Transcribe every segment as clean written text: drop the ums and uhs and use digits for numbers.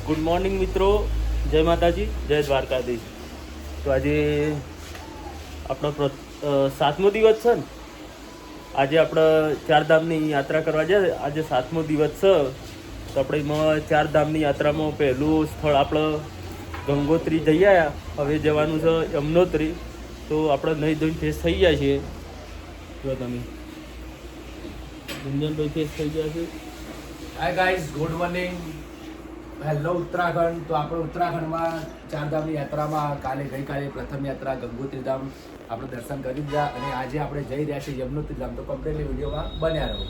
Good morning મિત્રો, જય માતાજી, જય દ્વારકાધીશ. તો આજે આપણો 7મો દિવસ છે ને. આજે આપણે ચારધામની યાત્રા કરવા જાય. આજે 7મો દિવસ છે. તો આપણે એમાં ચારધામની યાત્રામાં પહેલું સ્થળ આપણે ગંગોત્રી જઈ આવ્યા. હવે જવાનું છે યમનોત્રી. તો આપણે નહીં ધોઈને ફેસ થઈ ગયા છીએ. જો તમે ગુંજનભાઈ ફેસ થઈ ગયા છે. Hi guys, good morning. Hello Uttarakhand. તો આપણે ઉત્તરાખંડમાં ચારધામની યાત્રામાં ગઈકાલે પ્રથમ યાત્રા ગંગોત્રી ધામ આપણે દર્શન કરી દીધા અને આજે આપણે જઈ રહ્યા છીએ યમનોત્રી ધામ. તો કમ્પ્લીટલી વિડીયોમાં બન્યા રહો.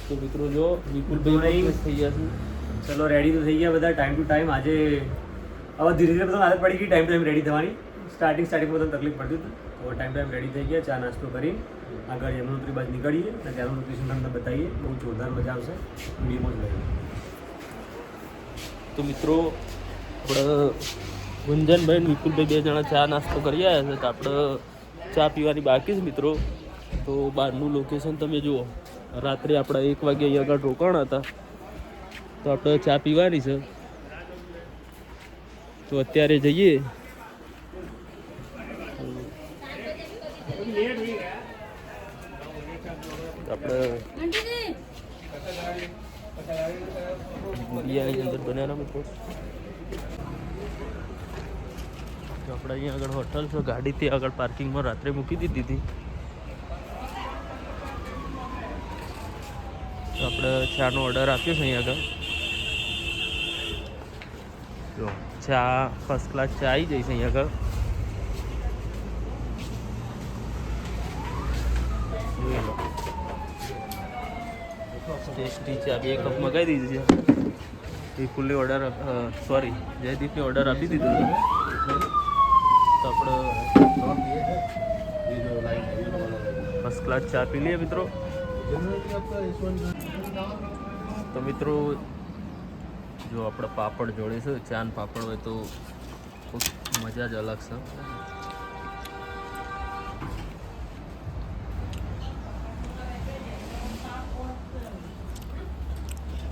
તો મિત્રો જો વિપુલભાઈ થઈ ગયા છે. ચલો રેડી તો થઈ ગયા બધા ટાઈમ ટુ ટાઈમ. આજે હવે ધીરે ધીરે બધા આદત પડી ગઈ ટાઈમ ટુ ટાઈમ રેડી થવાની. સ્ટાર્ટિંગમાં તો તકલીફ પડતી હતી. તો ટાઈમ ટુ ટાઈમ રેડી થઈ ગયા. ચા નાસ્તો કરી આગળ યમનોત્રી બાજુ નીકળીએ અને ત્યાંનું લોકેશન તમને બતાવીએ. બહુ જોરદાર મજા આવશે. વિડીયોમાં જ લઈએ. તો મિત્રો આપણે ગુંજનભાઈ અને વિપુલભાઈ 2 જણા ચા નાસ્તો કરી આવ્યા છે. તો આપણે ચા પીવાની બાકી છે મિત્રો. તો બહારનું લોકેશન તમે જુઓ. રાત્રે આપણે 1 વાગે અહીં આગળ રોકાણ હતા. તો આપણે ચા પીવાની છે. તો અત્યારે જઈએ. આપણે બિયાની અંદર બનાવ્યા મિત્રો. તો આપણે અહીંયા આગળ હોટલ છે. ગાડી ત્યાં આગળ પાર્કિંગમાં રાત્રે મૂકી દીધી હતી. તો આપણે ચાનો ઓર્ડર આપ્યો છે અહીંયા આગળ. જો ચા ફર્સ્ટ ક્લાસ ચા આવી જઈશ અહીંયા આગળ. જોઈ લો ટેસ્ટી ચા 2 કપ મગાવી દીધી છે. વિપુલને ઓર્ડર જયદીપને ઓર્ડર આપી દીધો છે. તો આપણે ફર્સ્ટ ક્લાસ ચા પી લઈએ મિત્રો. તો મિત્રો જો આપણે પાપડ જોડે છે. ચા ને પાપડ હોય તો ખૂબ મજા જ અલગ છે.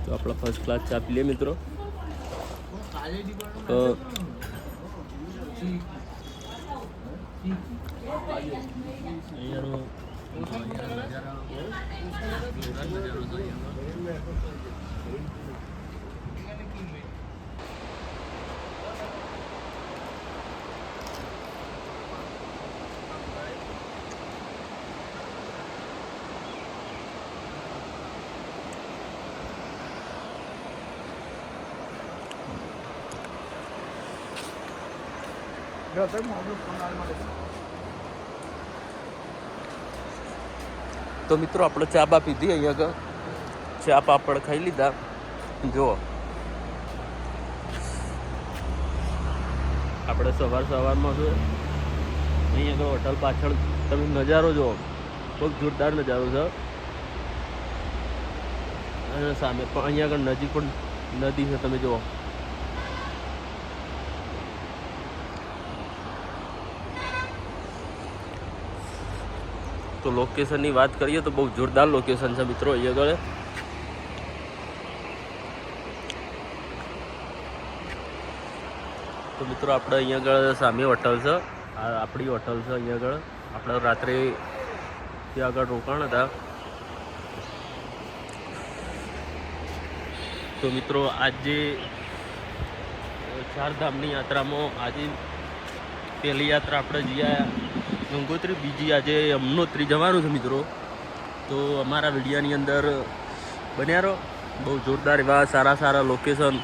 તો આપણે ફર્સ્ટ ક્લાસ ચા પી લઈએ મિત્રો. તો અહીંયાનો તો મિત્રો આપણે ચા બા પીધી. અહીંયા આગળ ચા પાપડ ખાઈ લીધા. જુઓ આપણે સવારમાં છે અહીંયા આગળ હોટલ પાછળ તમે નજારો જુઓ. બહુ જોરદાર નજારો છે. અને સામે પણ અહીંયા આગળ નજીક પણ નદી છે. તમે જુઓ. તો લોકેશનની વાત કરીએ તો બહુ જોરદાર લોકેશન છે મિત્રો અહીંયા આગળ. તો મિત્રો આપણે અહીંયા આગળ સામે હોટલ છે. આ આપણી હોટલ છે. અહીંયા આગળ આપણે રાત્રે ત્યાં આગળ રોકાણ હતા. તો મિત્રો આજે ચારધામની યાત્રામાં આજે પહેલી યાત્રા આપણે જઈ આવ્યા ગંગોત્રી. બીજી આજે યમનોત્રી જવાનું છે મિત્રો. તો અમારા વિડીયોની અંદર બન્યા રહો. બહુ જોરદાર એવા સારા લોકેશન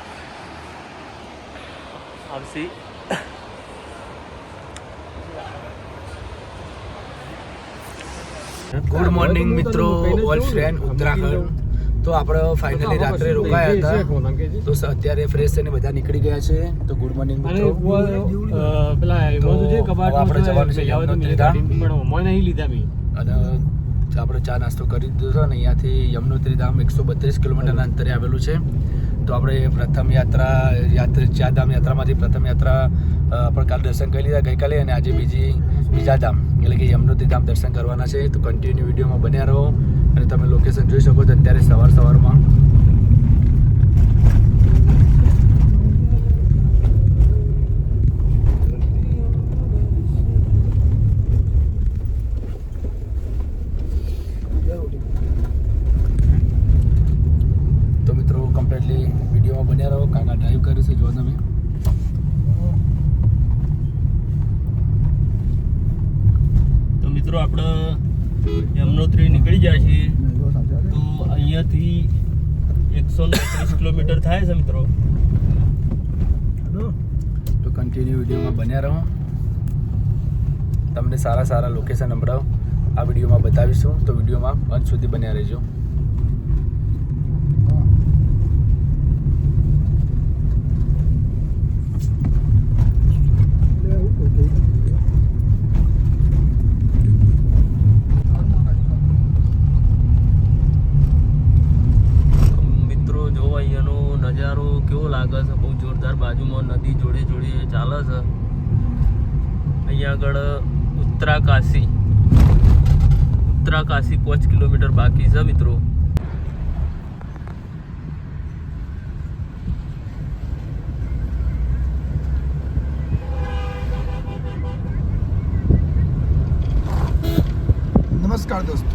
આવશે. ગુડ મોર્નિંગ મિત્રો, ઓલ ફ્રેન્ડ ઉત્તરાખંડ. તો આપણે ફાઇનલી રાત્રે રોકાયા હતા. તો અત્યારે ફ્રેશ થઈને બધા નીકળી ગયા છે. તો ગુડ મોર્નિંગ મિત્રો. આપણે જવાનું છે યમનોત્રી ધામ. અને આપણે ચા નાસ્તો કરી દીધો છે. અને અહીંયાથી યમનોત્રી ધામ 132 કિલોમીટરના અંતરે આવેલું છે. તો આપણે પ્રથમ ચારધામ યાત્રામાંથી પ્રથમ યાત્રા આપણે કાલે દર્શન કરી લીધા ગઈકાલે. અને આજે બીજા ધામ એટલે કે યમનોત્રી ધામ દર્શન કરવાના છે. તો કન્ટિન્યુ વિડીયોમાં બન્યા રહો. અને તમે લોકેશન જોઈ શકો છો અત્યારે સવારમાં વિડીયોમાં બન્યા રહો. કાકા ડ્રાઈવ કરે છે, જો તમે. તો મિત્રો આપણે યમનોત્રી નીકળી જાય છે. તો અહીંયાથી 132 કિલોમીટર થાય છે મિત્રો. તો કન્ટિન્યુ વિડીયોમાં બન્યા રહો. તમને સારા સારા લોકેશન હમણાં આ વિડીયોમાં બતાવીશું, તો વિડીયોમાં અંત સુધી બન્યા રહેજો. મિત્રો જો અહીંયાનો નજારો કેવો લાગે છે, બહુ જોરદાર. બાજુમાં નદી જોડે જોડે ચાલે છે. અહીંયા આગળ ઉત્તરાકાશી 5 કિલોમીટર બાકી છે મિત્રો. નમસ્કાર દોસ્તો,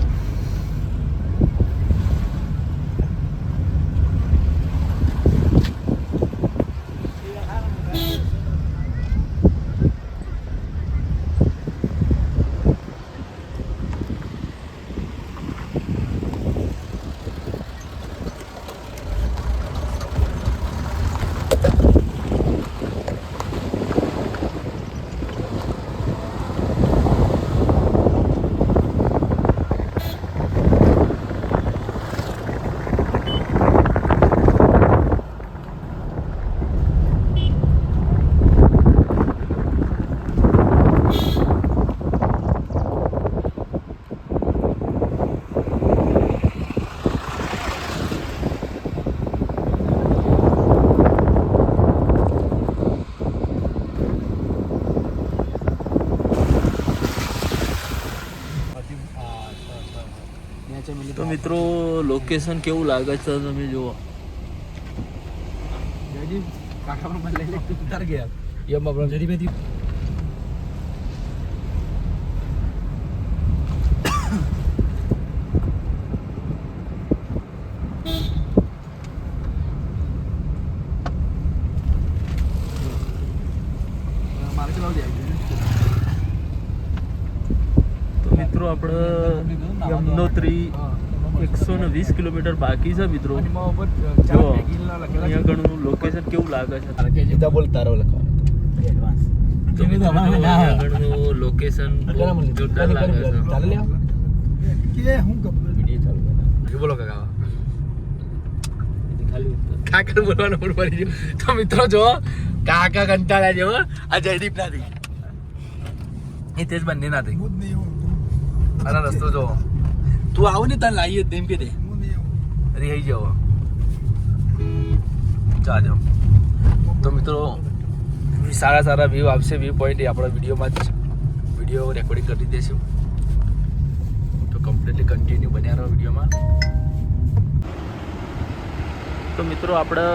તો મિત્રો લોકેશન કેવું લાગે છે તમે જુઓ. કાકા પણ લઈ લે, ઉતાર ગયા એમાં પણ જરી બેથી. તો મિત્રો આપણે યમનોત્રી 120 કિલોમીટર બાકી છે મિત્રો. જો અહીંયા ઘણું લોકેશન કેવું લાગે છે. સીધા બોલ, તારો લખવાનો. તો મિત્રો જો અહીંયા આગળનું લોકેશન બહુ જોરદાર લાગે છે. ચાલે લે કે હું વિડીયો ચાલુ કરો. બોલો કાકા. કાકા બોલવાનું પણ પડી ગયું. તો મિત્રો જો કાકા કંટાળ્યા જેવો આ જયદીપ ના થઈ, એ તેજ બંને ના થઈ. હું નહીં હું આના રસ્તો જો તું આવો ને તને લાવીએ તેમ કે દે નહીં રહી જાવ. ચાલો તો મિત્રો સારા સારા વ્યૂ આવશે, વ્યૂ પોઈન્ટ એ આપણા વિડીયોમાં જ વિડીયો રેકોર્ડિંગ કરી દઈશું. તો કમ્પ્લીટલી કન્ટિન્યુ બન્યા રહો વિડીયોમાં. તો મિત્રો આપણે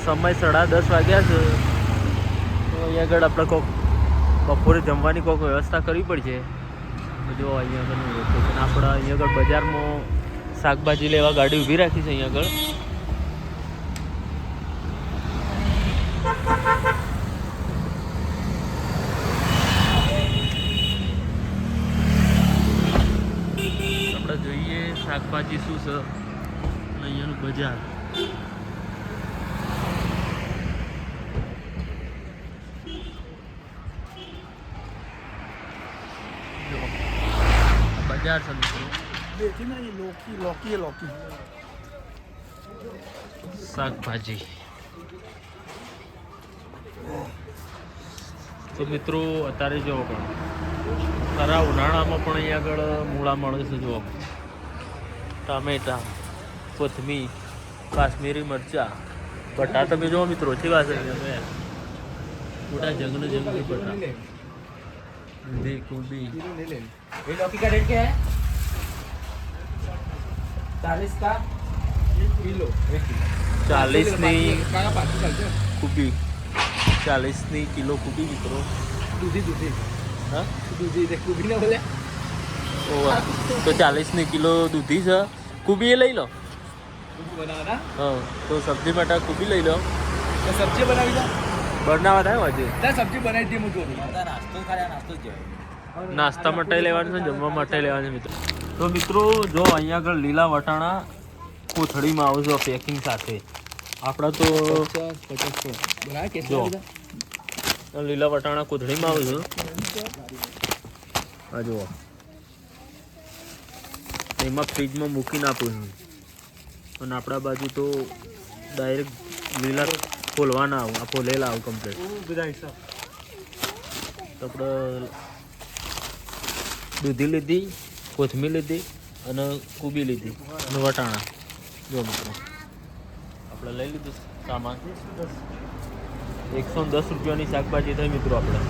સમય 10:30 વાગ્યા છે. તો અહીંયા આગળ આપણે કોઈક બપોરે જમવાની કોઈક વ્યવસ્થા કરવી પડશે. જો અહીંયા આગળનું લોકેશન આપણે અહીંયા આગળ બજારમાં શાકભાજી લેવા ગાડી ઊભી રાખી છે અહીંયા આગળ. આપણે જોઈએ શાકભાજી શું છે અને અહીંયાનું બજાર. બજાર છે મિત્રો. દેખી ના, ये लौकी શાકભાજી. તો મિત્રો અત્યારે જો ખરા ઉનાળામાં પણ અહીંયા આગળ મૂળા મળે છે. જુઓ ટામેટા, કોથમીર, કાશ્મીરી મરચા, બટા. તમે જુઓ મિત્રો કેવા છે મોટા જંગલ બટા, દૂધી, કોબી. ये लौकी का रेट क्या है? 40 का किलो. 40ની કાકા પાછું ચાલશે. કુબી, 40ની કિલો કુબી મિત્રો. દૂધી હા દૂધી તે કુબી ના બોલે. ઓવા. તો 40ની કિલો દૂધી છે. કુબી એ લઈ લો. બનાવવાના હા તો સબ્જી માટે કુબી લઈ લો. તો સબ્જી બનાવી દો બનાવવા થાય હજી ત્યાં સબ્જી બનાવી દઈએ હું તો નાસ્તા માટે લેવાનું છે, જમવા માટે લેવાનું છે મિત્રો. તો મિત્રો જો અહીંયા આગળ લીલા વટાણા કોથળીમાં આવજો પેકિંગ સાથે. આપણા તો બનાવે કે જો લીલા વટાણા કોથળીમાં આવજો. આ જુઓ એમાં ફ્રીજમાં મૂકીને આપું છું. અને આપણા બાજુ તો ડાયરેક્ટ લીલા ફોલવાના આવું, આ ફોલેલા આવું કમ્પ્લીટ. તો આપણે દૂધી લીધી, કોથમીર લીધી અને કુબી લીધી અને વટાણા. જો મિત્રો આપણે લઈ લીધું સામાન. 110 રૂપિયાની શાકભાજી થઈ મિત્રો આપણે.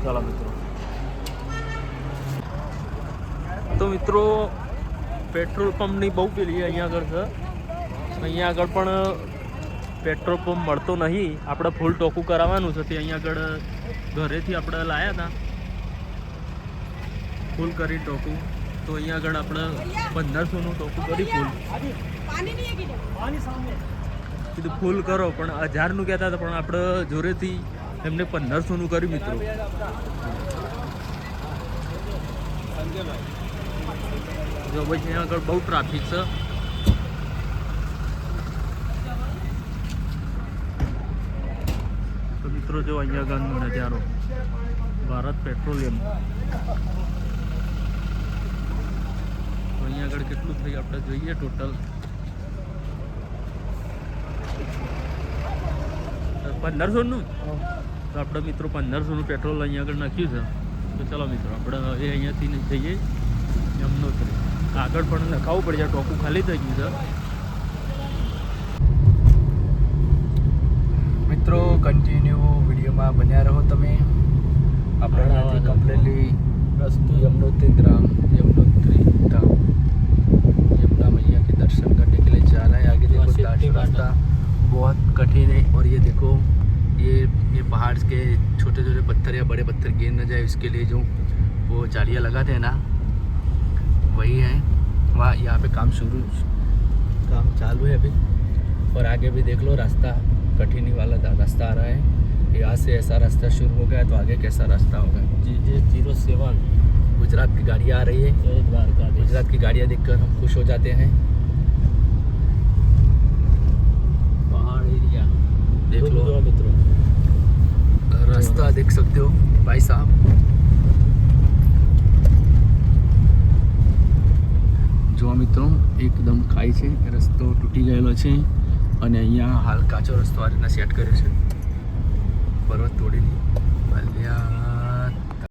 ચાલો મિત્રો. તો મિત્રો પેટ્રોલ પંપની બહુ પેલી અહીંયા આગળ છે. અહીંયા આગળ પણ પેટ્રોલ પંપ મળતો નહીં. આપણે ફૂલ ટોકું કરાવવાનું છે તે અહીંયા આગળ ઘરેથી આપણે લાવ્યા હતા ફૂલ કરી ટોકું. તો અહીંયા આગળ આપણે 1500નું ટોકું કરી ફૂલ કીધું ફૂલ કરો, પણ 1000નું કહેતા હતા, પણ આપણે જોરેથી એમને 1500નું કર્યું મિત્રો. જો ભાઈ અહીંયા આગળ બહુ ટ્રાફિક છે. તો મિત્રો જો અહીંયા આગળનો નજારો ભારત પેટ્રોલિયમ. તો અહીંયા આગળ કેટલું થઈ આપણે જોઈએ ટોટલ 1500નું. તો આપણે મિત્રો 1500નું પેટ્રોલ અહીંયા આગળ નાખ્યું છે. તો ચાલો મિત્રો આપણે હવે અહીંયાથી જઈએ યમનોત્રી. આગળ પણ નખાવવું પડે છે, ટોકું ખાલી થઈ ગયું છે. મિત્રો કન્ટિન્યુ વિડીયોમાં બન્યા રહો તમે. આપણે અહીંયાથી કમ્પ્લીટલી रस्तु यमुनोत्री ग्राम यमुनोत्री धाम यमुना मैया के दर्शन करने के लिए जा रहा है. आगे देखो रास्ता बहुत कठिन है और ये देखो ये पहाड़ के छोटे छोटे पत्थर या बड़े पत्थर गिर न जाए इसके लिए जो वो जालियाँ लगाते हैं ना वही है. वहाँ यहाँ पे काम चालू है अभी. और आगे भी देख लो रास्ता कठिनी वाला रास्ता आ रहा है. यहाँ से ऐसा रास्ता शुरू हो गया तो आगे कैसा रास्ता होगा. GJ07 गुजरात की गाड़ियाँ आ रही है. जय द्वारकाधीश. गुजरात की गाड़ियाँ देखकर हम खुश हो जाते हैं. पहाड़ एरिया देख लो मित्रों, रास्ता देख सकते हो भाई साहब. જો મિત્રો એકદમ ખાઈ છે, રસ્તો તૂટી ગયેલો છે અને અહીંયા હાલ કાચો રસ્તો આ રીતના સેટ કર્યો છે પર્વત તોડીને. ભલ્યા